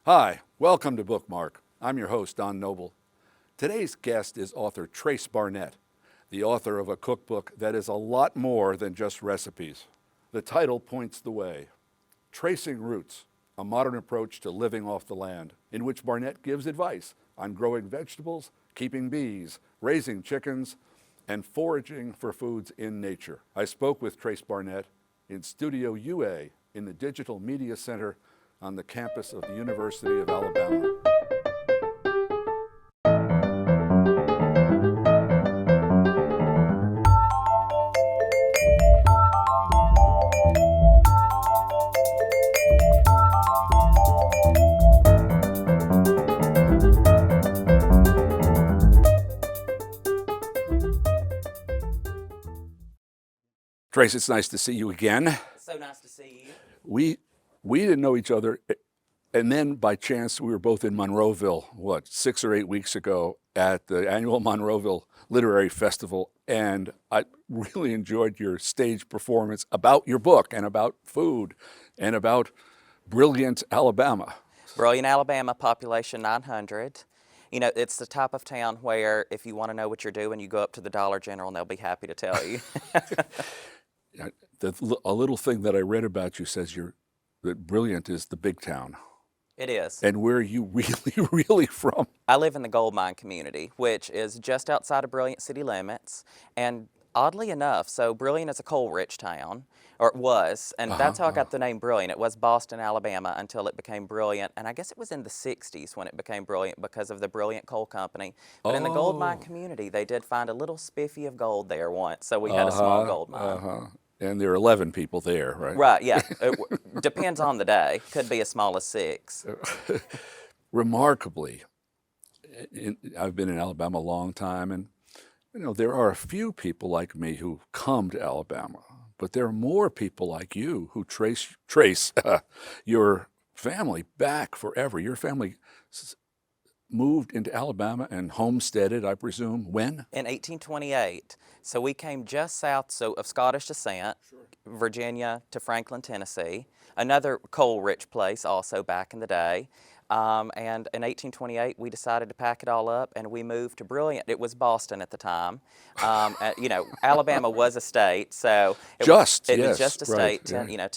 Hi, welcome to Bookmark. I'm your host, Don Noble. Today's guest is author Trace Barnett, the author of a cookbook that is a lot more than just recipes. The title points the way, Tracing Roots, a modern approach to living off the land, in which Barnett gives advice on growing vegetables, keeping bees, raising chickens, and foraging for foods in nature. I spoke with Trace Barnett in Studio UA in the Digital Media Center on the campus of the University of Alabama. Trace, it's nice to see you again. So nice to see you. We didn't know each other, and then by chance we were both in Monroeville, 6 or 8 weeks ago at the annual Monroeville Literary Festival, and I really enjoyed your stage performance about your book and about food and about brilliant Alabama. Brilliant, Alabama, population 900. You know, it's the type of town where if you want to know what you're doing, you go up to the Dollar General and they'll be happy to tell you. A little thing that I read about you says that Brilliant is the big town. It is. And where are you really from? I live in the gold mine community, which is just outside of Brilliant city limits. And oddly enough, so Brilliant is a coal-rich town, or it was, and that's how I got the name Brilliant. It was Boston, Alabama, until it became Brilliant. And I guess it was in the 60s when it became Brilliant because of the Brilliant Coal Company. But in the gold mine community, they did find a little spiffy of gold there once, so we had a small gold mine. And there are 11 people there, right? Right, yeah. It depends on the day. Could be as small as 6. Remarkably, I've been in Alabama a long time, and there are a few people like me who come to Alabama, but there are more people like you who trace your family back forever. Your family moved into Alabama and homesteaded, I presume, when? In 1828. So we came just south of Scottish descent, Virginia to Franklin, Tennessee, another coal-rich place also back in the day. And in 1828, we decided to pack it all up, and we moved to Brilliant. It was Boston at the time. Alabama was a state, so it was just a state. Yeah.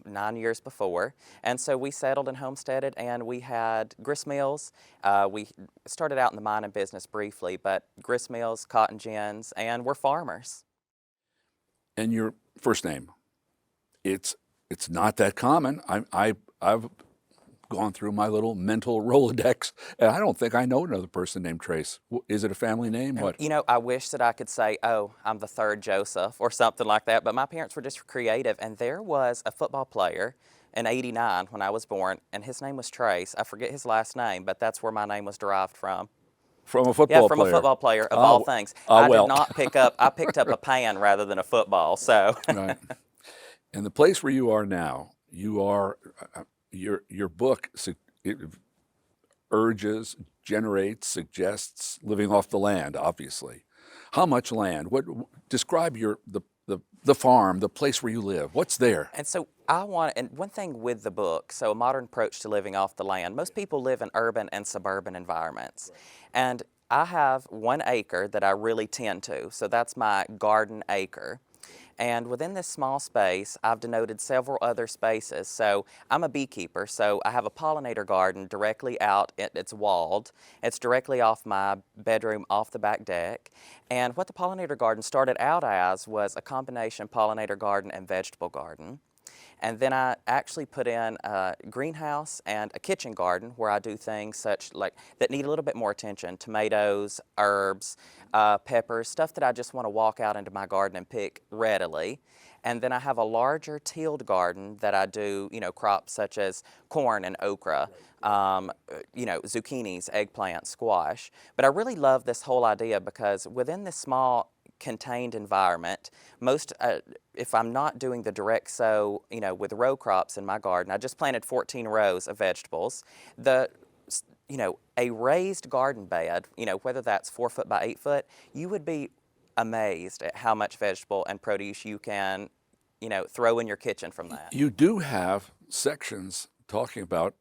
9 years before, and so we settled and homesteaded, and we had grist mills. We started out in the mining business briefly, but grist mills, cotton gins, and we're farmers. And your first name, it's not that common. I've gone through my little mental Rolodex, and I don't think I know another person named Trace. Is it a family name? What? I wish that I could say, oh, I'm the third Joseph or something like that, but my parents were just creative, and there was a football player in '89 when I was born, and his name was Trace. I forget his last name, but that's where my name was derived from. From a football player? Yeah, from a football player, of all things. I did not pick up, I picked up a pan rather than a football, so. Right. And the place where you are now, your book urges, generates, suggests living off the land, obviously. How much land? Describe the farm, the place where you live. What's there? And so and one thing with the book, so a modern approach to living off the land. Most people live in urban and suburban environments. Right. And I have 1 acre that I really tend to, so that's my garden acre. And within this small space, I've denoted several other spaces. So I'm a beekeeper, so I have a pollinator garden directly out. It's walled. It's directly off my bedroom, off the back deck. And what the pollinator garden started out as was a combination pollinator garden and vegetable garden. And then I actually put in a greenhouse and a kitchen garden where I do things that need a little bit more attention: tomatoes, herbs, peppers, stuff that I just want to walk out into my garden and pick readily. And then I have a larger tilled garden that I do, crops such as corn and okra, zucchinis, eggplant, squash. But I really love this whole idea because within this small contained environment, if I'm not doing the direct sow, with row crops in my garden, I just planted 14 rows of vegetables. A raised garden bed, whether that's 4 foot by 8 foot, you would be amazed at how much vegetable and produce you can, throw in your kitchen from that. You do have sections talking about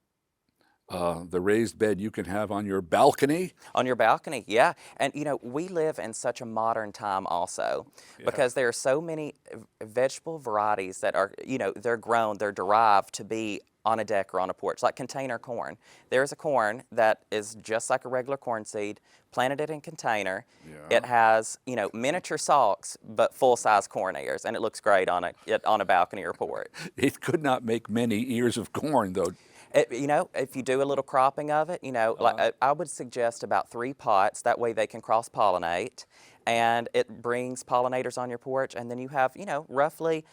The raised bed you can have on your balcony. On your balcony, yeah. And we live in such a modern time also, because there are so many vegetable varieties that are, they're grown, they're derived to be on a deck or on a porch, like container corn. There's a corn that is just like a regular corn seed, planted it in container. Yeah. It has, miniature stalks, but full-size corn ears, and it looks great on a balcony or porch. It could not make many ears of corn, though. If you do a little cropping of it, like I would suggest about 3 pots. That way they can cross-pollinate, and it brings pollinators on your porch. And then you have, roughly,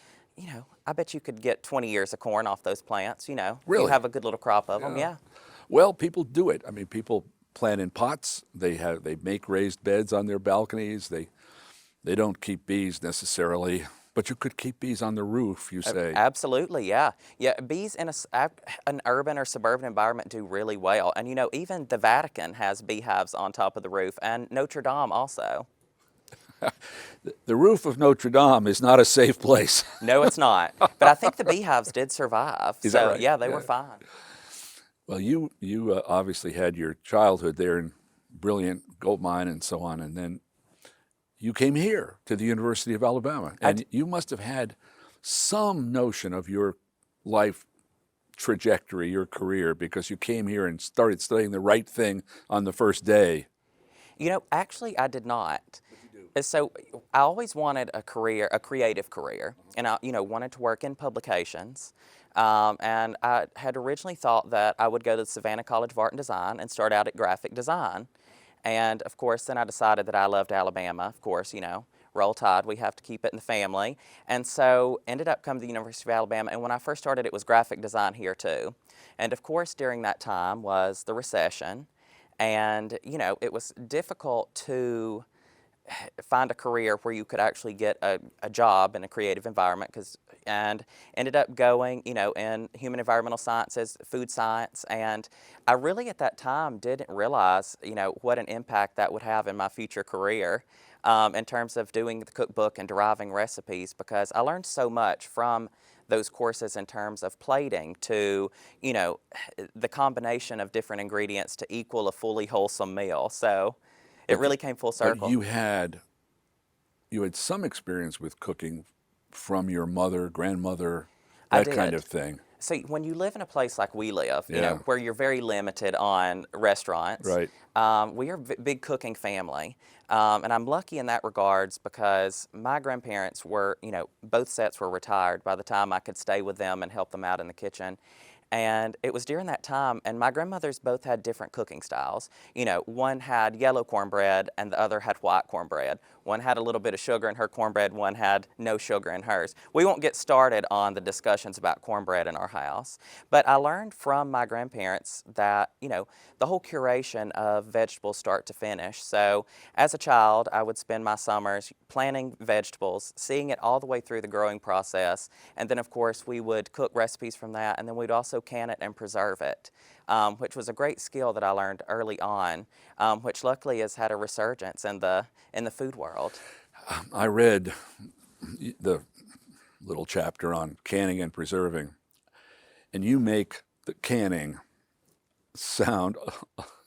I bet you could get 20 ears of corn off those plants. Really? You have a good little crop of them, yeah. Well, people do it. I mean, people plant in pots. They make raised beds on their balconies. They don't keep bees necessarily. But you could keep bees on the roof, you say. Absolutely, yeah. Yeah, bees in an urban or suburban environment do really well. And even the Vatican has beehives on top of the roof, and Notre Dame also. The roof of Notre Dame is not a safe place. No, it's not. But I think the beehives did survive. Is so, that right? Yeah, they were fine. Well, you obviously had your childhood there in brilliant gold mine and so on, and then you came here to the University of Alabama, and you must have had some notion of your life trajectory, your career, because you came here and started studying the right thing on the first day. Actually, I did not. So I always wanted a creative career, and I, wanted to work in publications. And I had originally thought that I would go to the Savannah College of Art and Design and start out at graphic design. And of course, then I decided that I loved Alabama. Of course, Roll Tide, we have to keep it in the family. And so ended up coming to the University of Alabama. And when I first started, it was graphic design here too. And of course, during that time was the recession. And, it was difficult to find a career where you could actually get a job in a creative environment, and ended up going, in human environmental sciences, food science, and I really at that time didn't realize, what an impact that would have in my future career in terms of doing the cookbook and deriving recipes, because I learned so much from those courses in terms of plating to, the combination of different ingredients to equal a fully wholesome meal. So it really came full circle. But you had some experience with cooking from your mother, grandmother, that kind of thing. So when you live in a place like we live, Yeah. where you're very limited on restaurants, Right. We are a big cooking family. And I'm lucky in that regards because my grandparents were, both sets were retired by the time I could stay with them and help them out in the kitchen. And it was during that time, and my grandmothers both had different cooking styles. One had yellow cornbread and the other had white cornbread. One had a little bit of sugar in her cornbread, one had no sugar in hers. We won't get started on the discussions about cornbread in our house. But I learned from my grandparents that, the whole curation of vegetables start to finish. So as a child, I would spend my summers planting vegetables, seeing it all the way through the growing process. And then, of course, we would cook recipes from that, and then we'd also can it and preserve it, which was a great skill that I learned early on, which luckily has had a resurgence in the food world. I read the little chapter on canning and preserving, and you make the canning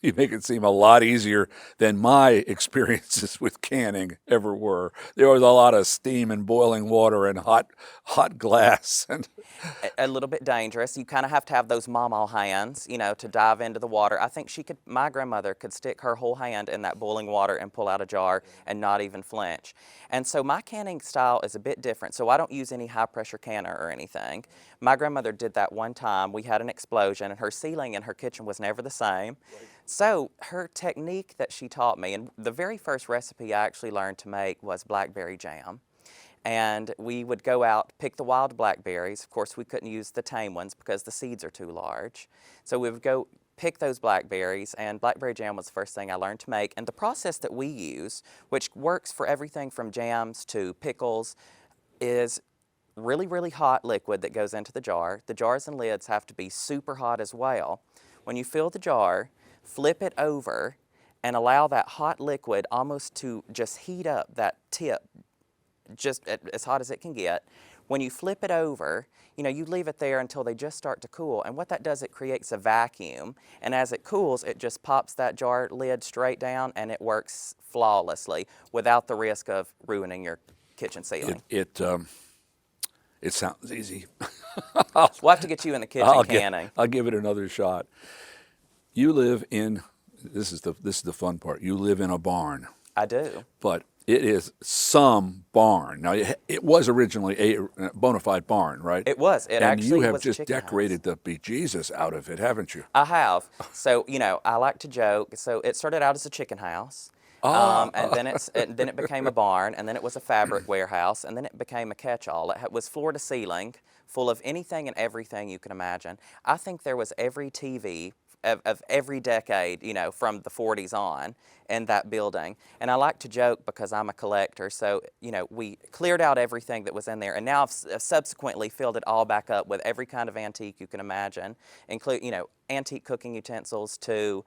you make it seem a lot easier than my experiences with canning ever were. There was a lot of steam and boiling water and hot glass. And a little bit dangerous. You kind of have to have those mama hands, to dive into the water. I think my grandmother could stick her whole hand in that boiling water and pull out a jar and not even flinch. And so my canning style is a bit different. So I don't use any high pressure canner or anything. My grandmother did that one time. We had an explosion and her ceiling in her kitchen was never the same. Right. So her technique that she taught me, and the very first recipe I actually learned to make was blackberry jam. And we would go out, pick the wild blackberries. Of course, we couldn't use the tame ones because the seeds are too large. So we would go pick those blackberries, and blackberry jam was the first thing I learned to make. And the process that we use, which works for everything from jams to pickles, is really, really hot liquid that goes into the jar. The jars and lids have to be super hot as well. When you fill the jar, flip it over and allow that hot liquid almost to just heat up that tip just as hot as it can get. when you flip it over, you leave it there until they just start to cool. And what that does, it creates a vacuum. And as it cools, it just pops that jar lid straight down, and it works flawlessly without the risk of ruining your kitchen ceiling. It sounds easy. We'll have to get you in the kitchen canning. I'll give it another shot. You live in, this is the fun part, you live in a barn. I do. But it is some barn. Now, it was originally a bona fide barn, right? It was. It and actually you have was a just chicken decorated house. the bejesus out of it, haven't you? I have. So, I like to joke. So it started out as a chicken house. And then it became a barn, and then it was a fabric warehouse, and then it became a catch-all. It was floor to ceiling, full of anything and everything you can imagine. I think there was every TV of every decade, from the 40s on in that building. And I like to joke because I'm a collector, so, we cleared out everything that was in there, and now I've subsequently filled it all back up with every kind of antique you can imagine, include, antique cooking utensils to,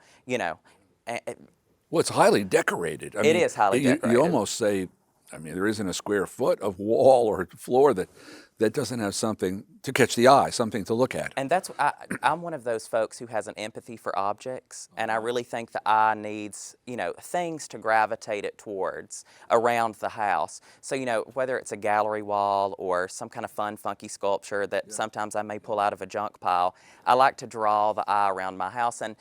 Well, it's highly decorated. It is highly decorated. You almost say, there isn't a square foot of wall or floor that doesn't have something to catch the eye, something to look at. And I'm one of those folks who has an empathy for objects, and I really think the eye needs, things to gravitate it towards around the house. So, whether it's a gallery wall or some kind of fun, funky sculpture that sometimes I may pull out of a junk pile, I like to draw the eye around my house. And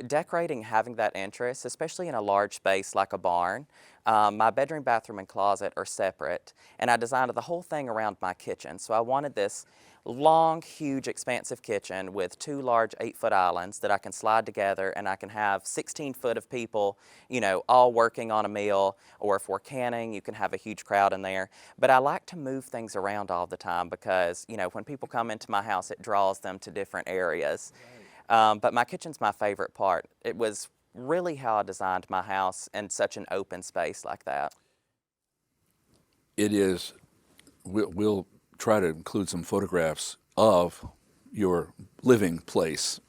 decorating, having that interest, especially in a large space like a barn. My bedroom, bathroom, and closet are separate, and I designed the whole thing around my kitchen. So I wanted this long, huge, expansive kitchen with 2 large 8-foot islands that I can slide together, and I can have 16 foot of people, all working on a meal, or if we're canning, you can have a huge crowd in there. But I like to move things around all the time because, when people come into my house, it draws them to different areas. But my kitchen's my favorite part. It was really how I designed my house in such an open space like that. It is, we'll try to include some photographs of your living place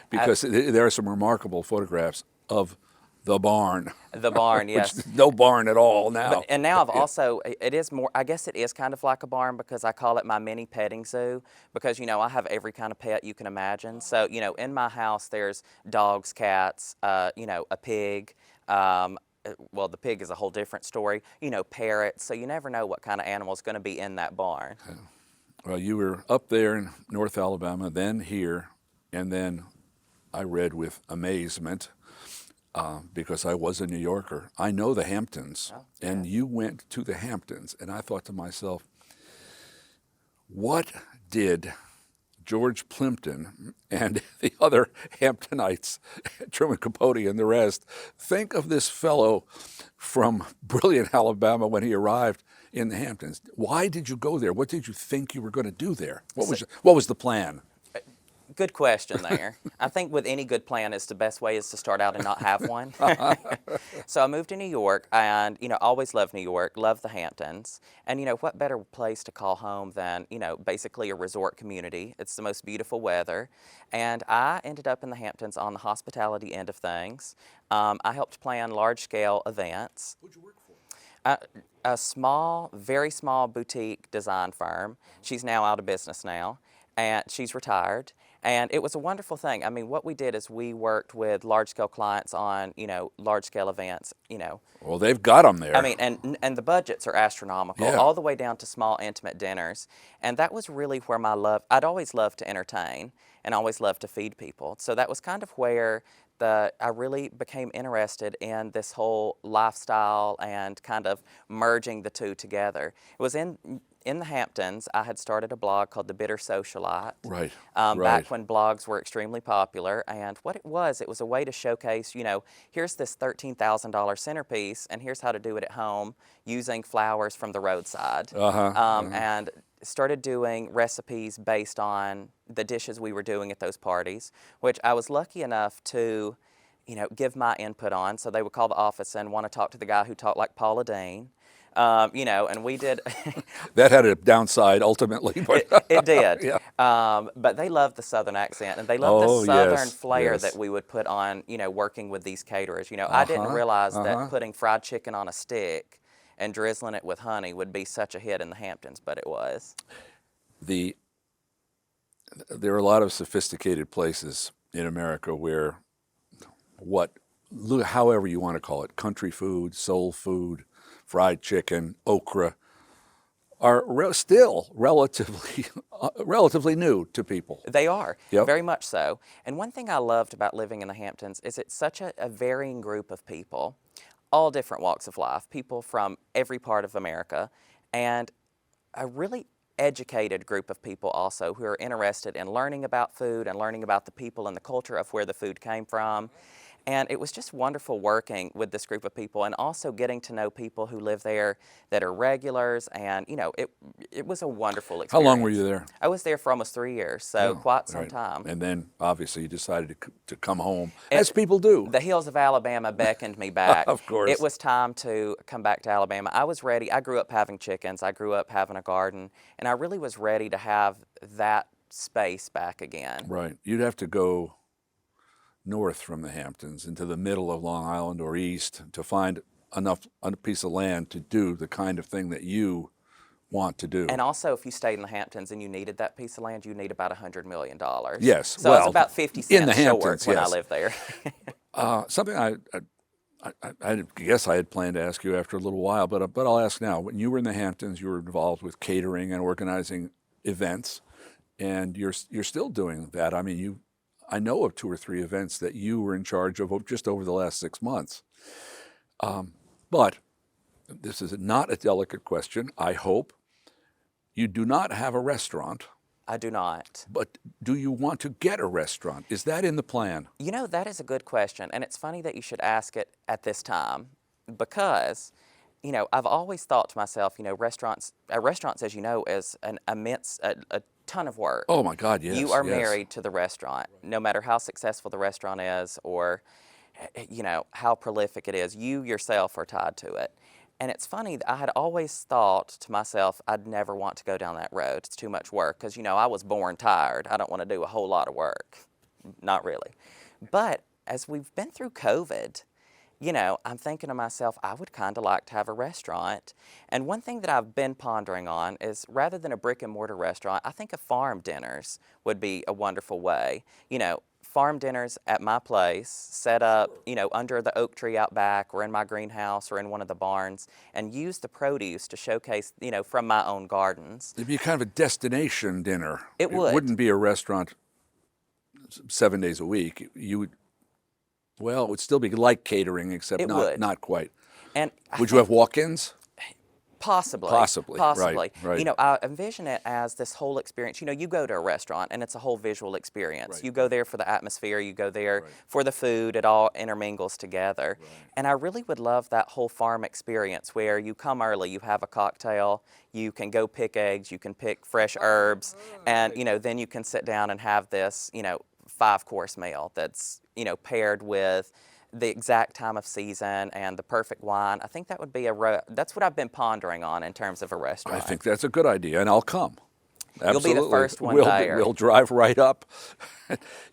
because there are some remarkable photographs of the barn. The barn, yes. Which, no barn at all now. And now I've also, it is more, I guess it is kind of like a barn because I call it my mini petting zoo because, I have every kind of pet you can imagine. So, in my house there's dogs, cats, a pig. Well, the pig is a whole different story. Parrots. So you never know what kind of animal is going to be in that barn. Well, you were up there in North Alabama, then here, and then I read with amazement because I was a New Yorker. I know the Hamptons, and you went to the Hamptons, and I thought to myself, what did George Plimpton and the other Hamptonites, Truman Capote and the rest, think of this fellow from brilliant Alabama when he arrived in the Hamptons? Why did you go there? What did you think you were going to do there? What was the plan? Good question there. I think with any good plan, the best way is to start out and not have one. So I moved to New York and, always loved New York, loved the Hamptons. And, what better place to call home than, basically a resort community. It's the most beautiful weather. And I ended up in the Hamptons on the hospitality end of things. I helped plan large-scale events. Who'd you work for? A small, very small boutique design firm. She's now out of business now, and she's retired. And it was a wonderful thing. What we did is we worked with large-scale clients on, large-scale events, Well, they've got them there. And the budgets are astronomical, all the way down to small, intimate dinners. And that was really where my love, I'd always loved to entertain and always loved to feed people. So that was kind of where I really became interested in this whole lifestyle and kind of merging the two together. It was in the Hamptons. I had started a blog called The Bitter Socialite. Right. Back when blogs were extremely popular. And what it was a way to showcase, here's this $13,000 centerpiece, and here's how to do it at home using flowers from the roadside. And started doing recipes based on the dishes we were doing at those parties, which I was lucky enough to, give my input on. So they would call the office and want to talk to the guy who talked like Paula Deen. And we did. That had a downside ultimately. But it did. Yeah. But they loved the Southern accent, and they loved the Southern flair yes. that we would put on, working with these caterers. I didn't realize that putting fried chicken on a stick and drizzling it with honey would be such a hit in the Hamptons, but it was. There are a lot of sophisticated places in America where however you want to call it, country food, soul food, fried chicken, okra, are still relatively new to people. They are, Yep. very much so. And one thing I loved about living in the Hamptons is it's such a varying group of people, all different walks of life, people from every part of America, and a really educated group of people also who are interested in learning about food and learning about the people and the culture of where the food came from. And it was just wonderful working with this group of people and also getting to know people who live there that are regulars. And, it was a wonderful experience. How long were you there? I was there for almost 3 years, so quite some Right. time. And then obviously you decided to come home, as people do. The hills of Alabama beckoned me back. Of course. It was time to come back to Alabama. I was ready. I grew up having chickens. I grew up having a garden. And I really was ready to have that space back again. Right. You'd have to go north from the Hamptons into the middle of Long Island or east to find a piece of land to do the kind of thing that you want to do. And also, if you stayed in the Hamptons and you needed that piece of land, you need about $100 million. Yes. So well, I was about 50 in the cents short Hamptons, when I yes. lived there. Something I guess I had planned to ask you after a little while, but I'll ask now. When you were in the Hamptons, you were involved with catering and organizing events, and you're still doing that. I mean, I know of 2 or 3 events that you were in charge of just over the last 6 months. But this is not a delicate question, I hope. You do not have a restaurant, I do not. but do you want to get a restaurant? Is that in the plan? That is a good question, and it's funny that you should ask it at this time because, I've always thought to myself, restaurants, as you know, is an immense, a ton of work. Oh my God, yes. You are yes. married to the restaurant, no matter how successful the restaurant is or, how prolific it is. You yourself are tied to it. And it's funny, I had always thought to myself, I'd never want to go down that road. It's too much work because, I was born tired. I don't want to do a whole lot of work. Not really. But as we've been through COVID, I'm thinking to myself, I would kind of like to have a restaurant. And one thing that I've been pondering on is rather than a brick and mortar restaurant, I think a farm dinners would be a wonderful way. Farm dinners at my place, set up, under the oak tree out back or in my greenhouse or in one of the barns, and use the produce to showcase, from my own gardens. It'd be kind of a destination dinner. It would. It wouldn't be a restaurant 7 days a week. It would still be like catering, except not quite. And Would you have walk-ins? Possibly. Right. I envision it as this whole experience. You go to a restaurant and it's a whole visual experience. Right. You go there for the atmosphere, you go there for the food, it all intermingles together. Right. And I really would love that whole farm experience where you come early, you have a cocktail, you can go pick eggs, you can pick fresh herbs, and then you can sit down and have this, 5-course meal that's, paired with the exact time of season and the perfect wine. I think that would be that's what I've been pondering on in terms of a restaurant. I think that's a good idea, and I'll come. Absolutely. You'll be the first one we'll, there. We'll drive right up.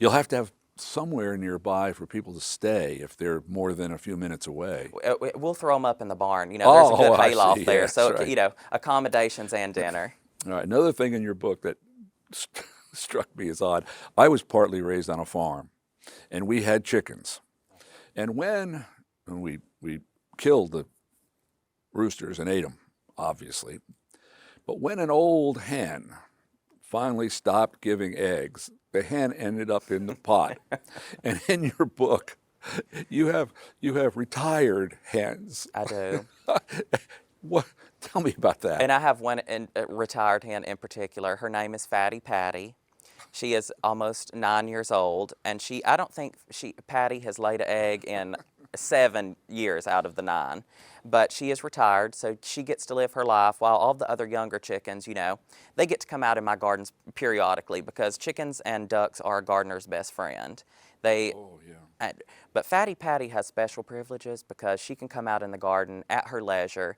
You'll have to have somewhere nearby for people to stay if they're more than a few minutes away. We'll throw them up in the barn. There's a good hayloft there, yes, so right. Accommodations and dinner. All right. Another thing in your book that struck me as odd. I was partly raised on a farm, and we had chickens. And when we killed the roosters and ate them, obviously, but when an old hen finally stopped giving eggs, the hen ended up in the pot. And in your book, you have retired hens. I do. What? Tell me about that. And I have one retired hen in particular. Her name is Fatty Patty. She is almost 9 years old, and I don't think Patty has laid an egg in 7 years out of the 9. But she is retired, so she gets to live her life while all the other younger chickens, they get to come out in my gardens periodically because chickens and ducks are a gardener's best friend. But Fatty Patty has special privileges because she can come out in the garden at her leisure.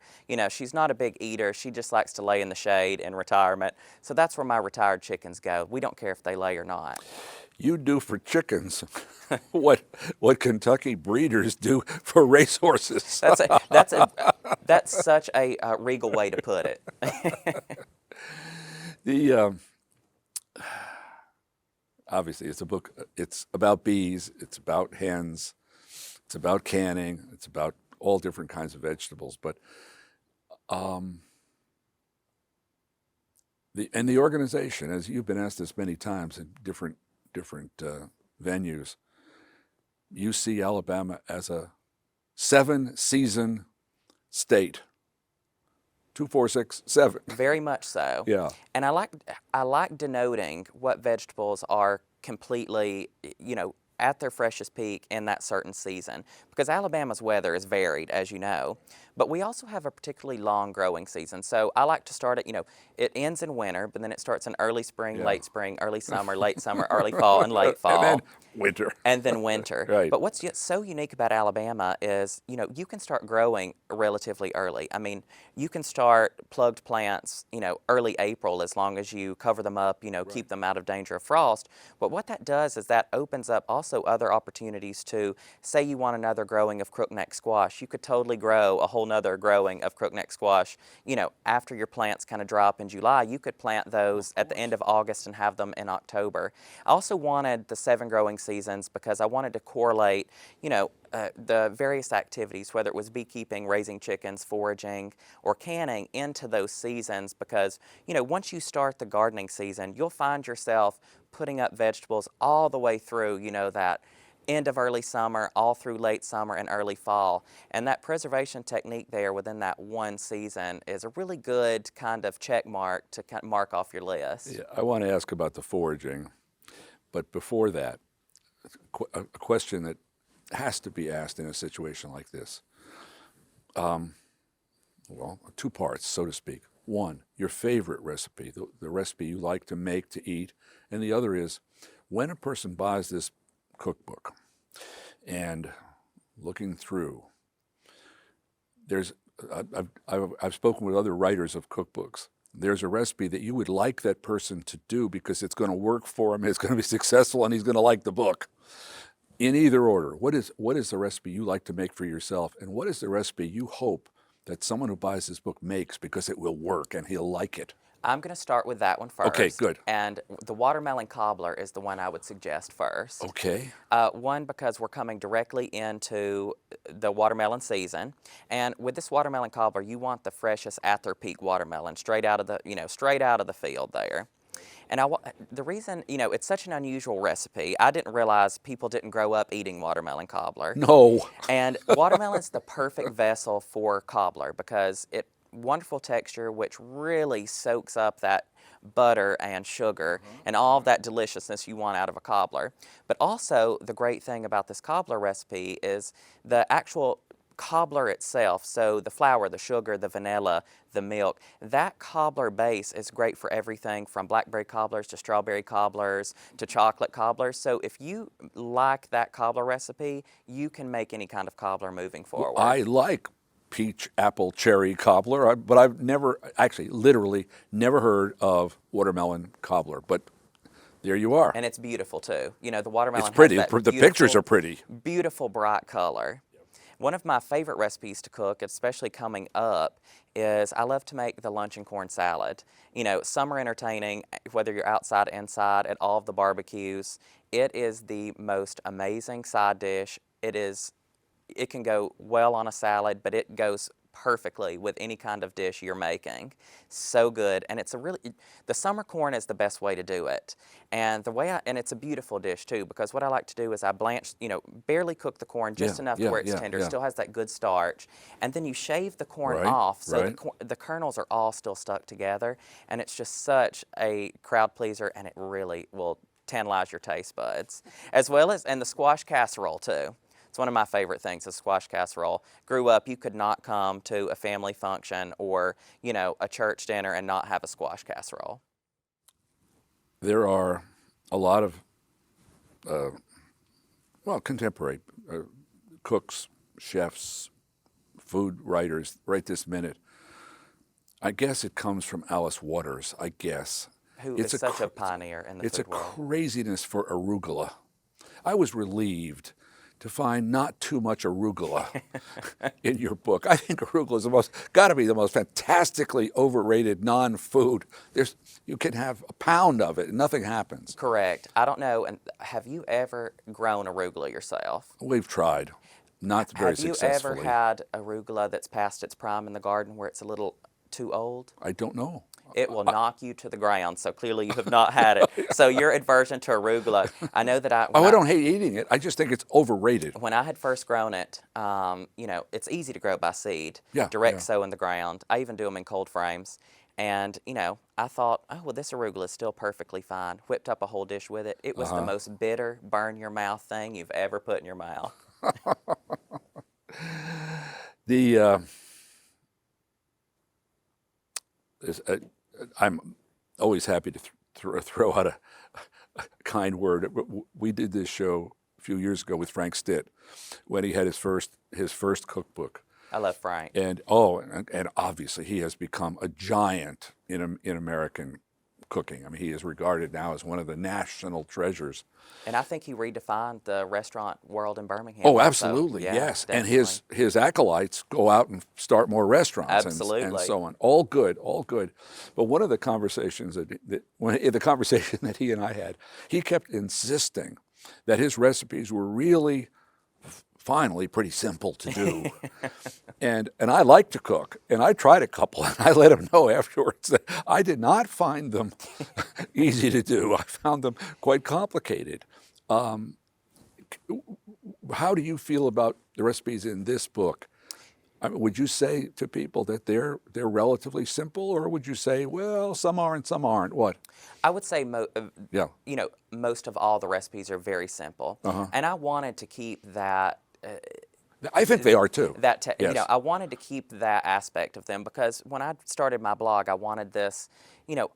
She's not a big eater. She just likes to lay in the shade in retirement. So that's where my retired chickens go. We don't care if they lay or not. You do for chickens what Kentucky breeders do for racehorses. That's That's such a regal way to put it. The obviously it's a book. It's about bees. It's about hens. It's about canning. It's about all different kinds of vegetables. But the organization, as you've been asked this many times in different venues, you see Alabama as a 7-season state. 2, 4, 6, 7. Very much so. Yeah. And I like denoting what vegetables are completely, at their freshest peak in that certain season, because Alabama's weather is varied, as you know, but we also have a particularly long growing season. So I like to start it, it ends in winter, but then it starts in early spring, Yeah. late spring, early summer, late summer, early fall, and late fall. And then winter. And then winter. Right. But what's so unique about Alabama is, you can start growing relatively early. I mean, you can start plugged plants, early April, as long as you cover them up, keep them out of danger of frost. But what that does is that opens up also other opportunities to, say you want another growing of crookneck squash, you could totally grow a whole nother growing of crookneck squash, after your plants kind of drop in July. You could plant those at the end of August and have them in October. I also wanted the 7 growing seasons because I wanted to correlate, the various activities, whether it was beekeeping, raising chickens, foraging, or canning, into those seasons, because, once you start the gardening season, you'll find yourself putting up vegetables all the way through, that end of early summer, all through late summer and early fall. And that preservation technique there within that one season is a really good kind of check mark to kind of mark off your list. Yeah, I want to ask about the foraging, but before that, a question that has to be asked in a situation like this. Well, 2 parts, so to speak. One, your favorite recipe, the recipe you like to make, to eat, and the other is, when a person buys this cookbook and looking through, I've spoken with other writers of cookbooks. There's a recipe that you would like that person to do because it's going to work for him, it's going to be successful, and he's going to like the book. In either order, what is the recipe you like to make for yourself, and what is the recipe you hope that someone who buys this book makes because it will work and he'll like it? I'm going to start with that one first. Okay, good. And the watermelon cobbler is the one I would suggest first. Okay. One, because we're coming directly into the watermelon season, and with this watermelon cobbler, you want the freshest at their peak watermelon, straight out of the field there. And the reason, it's such an unusual recipe, I didn't realize people didn't grow up eating watermelon cobbler. No. And watermelon's the perfect vessel for cobbler because wonderful texture, which really soaks up that butter and sugar and all of that deliciousness you want out of a cobbler. But also, the great thing about this cobbler recipe is the actual cobbler itself, so the flour, the sugar, the vanilla, the milk, that cobbler base is great for everything from blackberry cobblers to strawberry cobblers to chocolate cobblers. So if you like that cobbler recipe, you can make any kind of cobbler moving forward. Well, I like peach, apple, cherry cobbler, but I've literally never heard of watermelon cobbler. But there you are. And it's beautiful too. The watermelon It's pretty. has that The pictures are pretty. Beautiful bright color. One of my favorite recipes to cook, especially coming up, is I love to make the luncheon corn salad. Summer entertaining, whether you're outside, inside, at all of the barbecues, it is the most amazing side dish. It can go well on a salad, but it goes perfectly with any kind of dish you're making. So good, and the summer corn is the best way to do it. And and it's a beautiful dish too, because what I like to do is I blanch, barely cook the corn just enough to where it's tender. It still has that good starch, and then you shave the corn off, so the kernels are all still stuck together, and it's just such a crowd pleaser, and it really will tantalize your taste buds, and the squash casserole too. It's one of my favorite things, a squash casserole. Grew up, you could not come to a family function or, a church dinner and not have a squash casserole. There are a lot of, contemporary cooks, chefs, food writers right this minute. I guess it comes from Alice Waters, I guess. Who is such a pioneer in the food world. It's a craziness for arugula. I was relieved to find not too much arugula in your book. I think arugula is got to be the most fantastically overrated non-food. You can have a pound of it and nothing happens. Correct. I don't know. And have you ever grown arugula yourself? We've tried, not very successfully. Have you ever had arugula that's past its prime in the garden where it's a little too old? I don't know. It will knock you to the ground, so clearly you have not had it. So your aversion to arugula, I know that I don't hate eating it. I just think it's overrated. when I had first grown it, it's easy to grow by seed, Yeah, direct yeah. sow in the ground. I even do them in cold frames. And, I thought, oh, well, this arugula is still perfectly fine. Whipped up a whole dish with it. It was the most bitter, burn your mouth thing you've ever put in your mouth. I'm always happy to throw out a kind word. We did this show a few years ago with Frank Stitt when he had his first cookbook. I love Frank. And obviously he has become a giant in American cooking. I mean, he is regarded now as one of the national treasures. And I think he redefined the restaurant world in Birmingham. Oh, also. absolutely, Yeah, yes. definitely. And his acolytes go out and start more restaurants Absolutely. and so on. All good, all good. But one of the conversations the conversation that he and I had, he kept insisting that his recipes were really finally pretty simple to do. and I like to cook, and I tried a couple, and I let him know afterwards that I did not find them easy to do. I found them quite complicated. How do you feel about the recipes in this book? I mean, would you say to people that they're relatively simple, or would you say, well, some are and some aren't? What? I would say, Yeah. most of all the recipes are very simple. And I wanted to keep that. I think they are too. Yes. I wanted to keep that aspect of them because when I started my blog, I wanted this,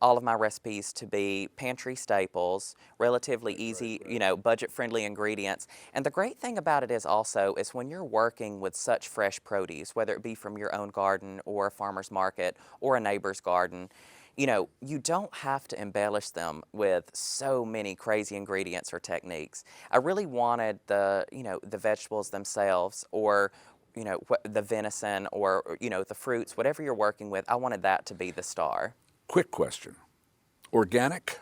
all of my recipes to be pantry staples, relatively easy, budget-friendly ingredients. And the great thing about it is also is when you're working with such fresh produce, whether it be from your own garden or a farmer's market or a neighbor's garden, you don't have to embellish them with so many crazy ingredients or techniques. I really wanted the vegetables themselves or, the venison or, the fruits, whatever you're working with, I wanted that to be the star. Quick question. Organic?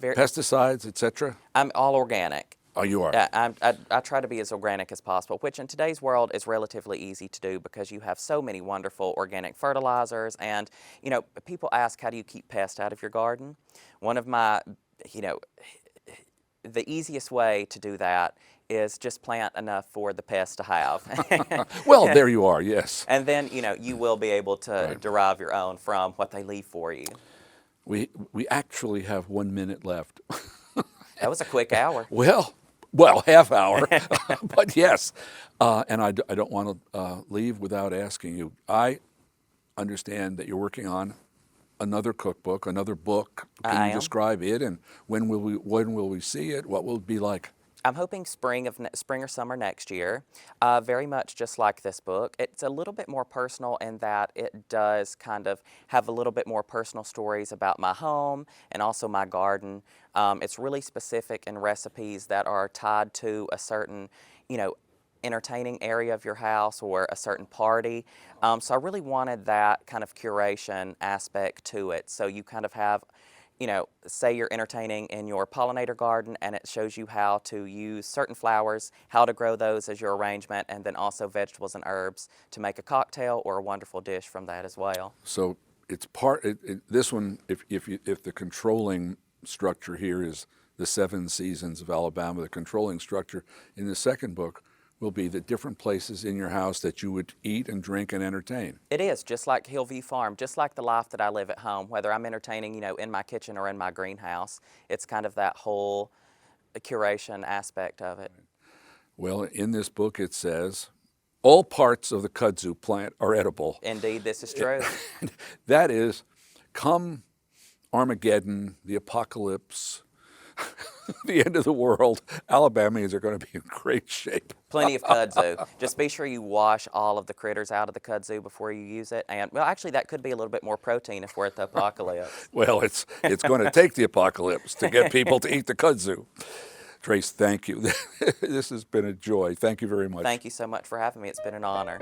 Pesticides, etc.? I'm all organic. Oh, you are? I try to be as organic as possible, which in today's world is relatively easy to do because you have so many wonderful organic fertilizers. And, people ask, how do you keep pests out of your garden? One of my, the easiest way to do that is just plant enough for the pests to have. Well, there you are, yes. And then, you will be able to derive your own from what they leave for you. We actually have 1 minute left. That was a quick hour. Well, half hour, but yes. And I don't want to leave without asking you. I understand that you're working on another cookbook, another book. Can you describe it, and when will we see it? What will it be like? I'm hoping spring or summer next year. Very much just like this book. It's a little bit more personal in that it does kind of have a little bit more personal stories about my home and also my garden. It's really specific in recipes that are tied to a certain, entertaining area of your house or a certain party. So I really wanted that kind of curation aspect to it. So you kind of have, say you're entertaining in your pollinator garden and it shows you how to use certain flowers, how to grow those as your arrangement, and then also vegetables and herbs to make a cocktail or a wonderful dish from that as well. So it's this one, if the controlling structure here is the 7 seasons of Alabama, the controlling structure in the second book will be the different places in your house that you would eat and drink and entertain. It is, just like Hillview Farm, just like the life that I live at home, whether I'm entertaining, in my kitchen or in my greenhouse. It's kind of that whole curation aspect of it. Well, in this book it says, all parts of the kudzu plant are edible. Indeed, this is true. That is, come Armageddon, the apocalypse, the end of the world, Alabamians are going to be in great shape. Plenty of kudzu. Just be sure you wash all of the critters out of the kudzu before you use it. And, well, actually, that could be a little bit more protein if we're at the apocalypse. Well, it's going to take the apocalypse to get people to eat the kudzu. Trace, thank you. This has been a joy. Thank you very much. Thank you so much for having me. It's been an honor.